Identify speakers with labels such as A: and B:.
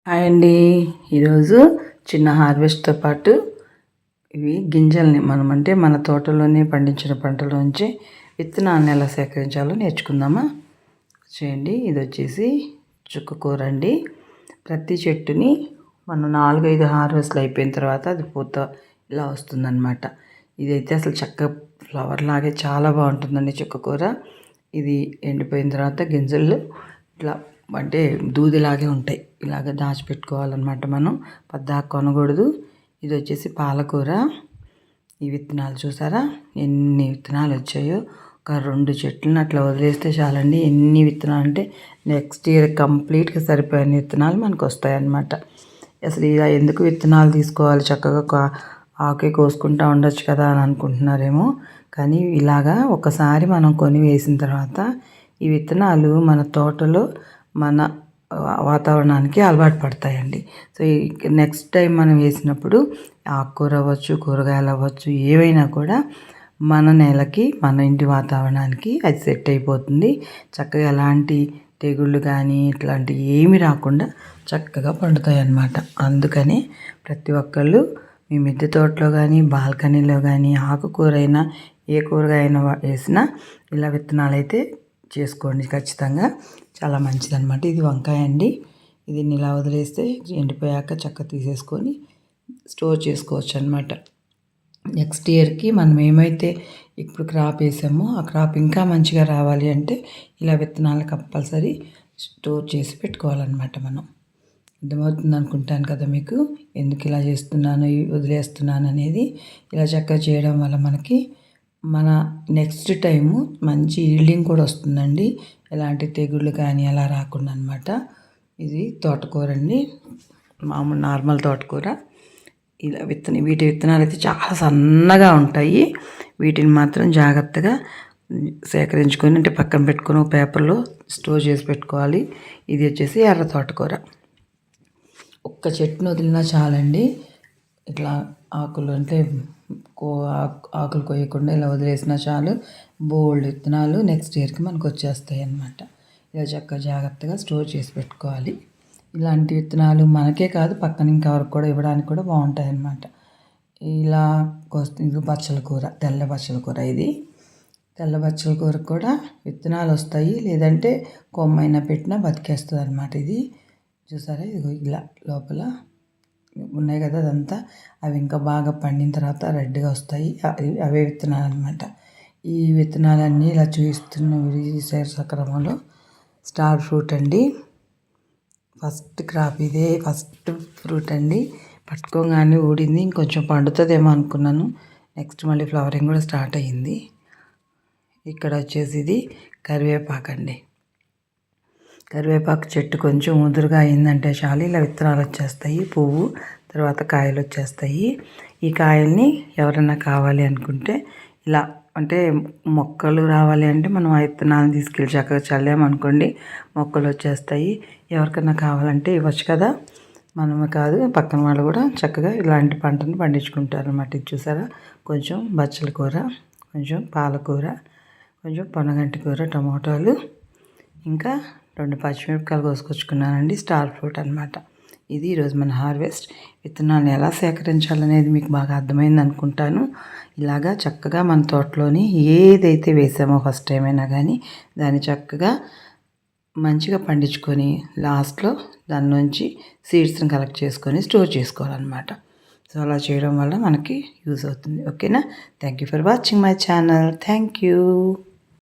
A: Hi అండి. ఈరోజు చిన్న హార్వెస్ట్తో పాటు ఇవి గింజల్ని మన తోటలోనే పండించిన పంటలోంచి విత్తనాలను ఎలా సేకరించాలో నేర్చుకుందామా. చేయండి. ఇది వచ్చేసి చుక్కకూర అండి. ప్రతి చెట్టుని మనం 4-5 హార్వెస్ట్లు అయిపోయిన తర్వాత అది పూత ఇలా వస్తుందన్నమాట. ఇదైతే అసలు చక్కగా ఫ్లవర్ లాగే చాలా బాగుంటుందండి చుక్కకూర. ఇది ఎండిపోయిన తర్వాత గింజలు ఇట్లా అంటే దూదిలాగే ఉంటాయి. ఇలాగ దాచిపెట్టుకోవాలన్నమాట. మనం పద్దాక కొనకూడదు. ఇది వచ్చేసి పాలకూర. ఈ విత్తనాలు చూసారా ఎన్ని విత్తనాలు వచ్చాయో. ఒక 2 చెట్లను అట్లా వదిలేస్తే చాలండి. ఎన్ని విత్తనాలు అంటే నెక్స్ట్ ఇయర్ కంప్లీట్గా సరిపోయిన విత్తనాలు మనకు వస్తాయన్నమాట. అసలు ఇలా ఎందుకు విత్తనాలు తీసుకోవాలి, చక్కగా ఆకే కోసుకుంటూ ఉండొచ్చు కదా అని అనుకుంటున్నారేమో. కానీ ఇలాగా ఒకసారి మనం కొని వేసిన తర్వాత ఈ విత్తనాలు మన తోటలో మన వాతావరణానికి అలవాటు పడతాయండి. సో నెక్స్ట్ టైం మనం వేసినప్పుడు ఆకుకూర అవ్వచ్చు, కూరగాయలు అవ్వచ్చు, ఏవైనా కూడా మన నేలకి మన ఇంటి వాతావరణానికి అది సెట్ అయిపోతుంది. చక్కగా ఎలాంటి తెగుళ్ళు కానీ ఇట్లాంటివి ఏమి రాకుండా చక్కగా పండుతాయి అన్నమాట. అందుకని ప్రతి ఒక్కళ్ళు మీ మిద్దె తోటలో కానీ బాల్కనీలో కానీ ఆకుకూర అయినా ఏ కూరగాయ అయినా వేసినా ఇలా విత్తనాలు అయితే చేసుకోండి ఖచ్చితంగా. చాలా మంచిదన్నమాట. ఇది వంకాయ అండి. ఇది ఇలా వదిలేస్తే ఎండిపోయాక చక్క తీసేసుకొని స్టోర్ చేసుకోవచ్చు అనమాట. నెక్స్ట్ ఇయర్కి మనం ఏమైతే ఇప్పుడు క్రాప్ వేసామో ఆ క్రాప్ ఇంకా మంచిగా రావాలి అంటే ఇలా విత్తనాలు కంపల్సరీ స్టోర్ చేసి పెట్టుకోవాలన్నమాట. మనం అర్థమవుతుంది అనుకుంటాను కదా మీకు, ఎందుకు ఇలా చేస్తున్నాను వదిలేస్తున్నాను అనేది. ఇలా చక్కగా చేయడం వల్ల మనకి మన నెక్స్ట్ టైము మంచి ఈల్డింగ్ కూడా వస్తుందండి. ఎలాంటి తెగుళ్ళు కానీ అలా రాకుండా అనమాట. ఇది తోటకూర అండి, మామూలు నార్మల్ తోటకూర. ఇలా వీటి విత్తనాలు అయితే చాలా సన్నగా ఉంటాయి. వీటిని మాత్రం జాగ్రత్తగా సేకరించుకొని అంటే పక్కన పెట్టుకొని పేపర్లో స్టోర్ చేసి పెట్టుకోవాలి. ఇది వచ్చేసి ఎర్ర తోటకూర. ఒక్క చెట్టును వదిలినా చాలండి. ఇట్లా ఆకులు అంటే ఆకులు కొయ్యకుండా ఇలా వదిలేసినా చాలు, బోల్డ్ విత్తనాలు నెక్స్ట్ ఇయర్కి మనకు వచ్చేస్తాయి అన్నమాట. ఇలా చక్కగా జాగ్రత్తగా స్టోర్ చేసి పెట్టుకోవాలి. ఇలాంటి విత్తనాలు మనకే కాదు పక్కన ఇంకెవరికి కూడా ఇవ్వడానికి కూడా బాగుంటాయి అన్నమాట. ఇలా ఇది బచ్చల కూర, తెల్ల బచ్చల కూర. ఇది తెల్ల బచ్చల కూర కూడా విత్తనాలు వస్తాయి, లేదంటే కొమ్మైనా పెట్టినా బతికేస్తుంది అన్నమాట. ఇది చూసారా, ఇది ఇలా లోపల ఉన్నాయి కదా అదంతా, అవి ఇంకా బాగా పండిన తర్వాత రెడ్గా వస్తాయి. అవే విత్తనాలు అనమాట. ఈ విత్తనాలన్నీ ఇలా చూపిస్తున్న క్రమంలో స్టార్ ఫ్రూట్ అండి. ఫస్ట్ క్రాప్ ఇదే, ఫస్ట్ ఫ్రూట్ అండి. పట్టుకోగానే ఊడింది, ఇంకొంచెం పండుతుందేమో అనుకున్నాను. నెక్స్ట్ మళ్ళీ ఫ్లవరింగ్ కూడా స్టార్ట్ అయ్యింది. ఇక్కడ వచ్చేసి ఇది కరివేపాకు అండి. కరివేపాకు చెట్టు కొంచెం ముదురుగా అయిందంటే చాలు ఇలా విత్తనాలు వచ్చేస్తాయి, పువ్వు తర్వాత కాయలు వచ్చేస్తాయి. ఈ కాయల్ని ఎవరైనా కావాలి అనుకుంటే ఇలా అంటే మొక్కలు రావాలి అంటే మనం ఆ విత్తనాలను తీసుకెళ్ళి చక్కగా చల్లామనుకోండి మొక్కలు వచ్చేస్తాయి. ఎవరికైనా కావాలంటే ఇవ్వచ్చు కదా, మనమే కాదు పక్కన వాళ్ళు కూడా చక్కగా ఇలాంటి పంటను పండించుకుంటారు అన్నమాట. ఇది చూసారా, కొంచెం బచ్చల కూర, కొంచెం పాలకూర, కొంచెం పొనగంటి కూర, టమోటాలు, ఇంకా 2 పచ్చిమిరపకాయలు కోసుకొచ్చుకున్నానండి. స్టార్ ఫ్రూట్ అనమాట. ఇది ఈరోజు మన హార్వెస్ట్. విత్తనాలను ఎలా సేకరించాలనేది మీకు బాగా అర్థమైంది అనుకుంటాను. ఇలాగా చక్కగా మన తోటలోని ఏదైతే వేసామో ఫస్ట్ టైం అయినా కానీ దాన్ని చక్కగా మంచిగా పండించుకొని లాస్ట్లో దాని నుంచి సీడ్స్ని కలెక్ట్ చేసుకొని స్టోర్ చేసుకోవాలన్నమాట. సో అలా చేయడం వల్ల మనకి యూజ్ అవుతుంది. ఓకేనా. Thank you for watching my channel. Thank you.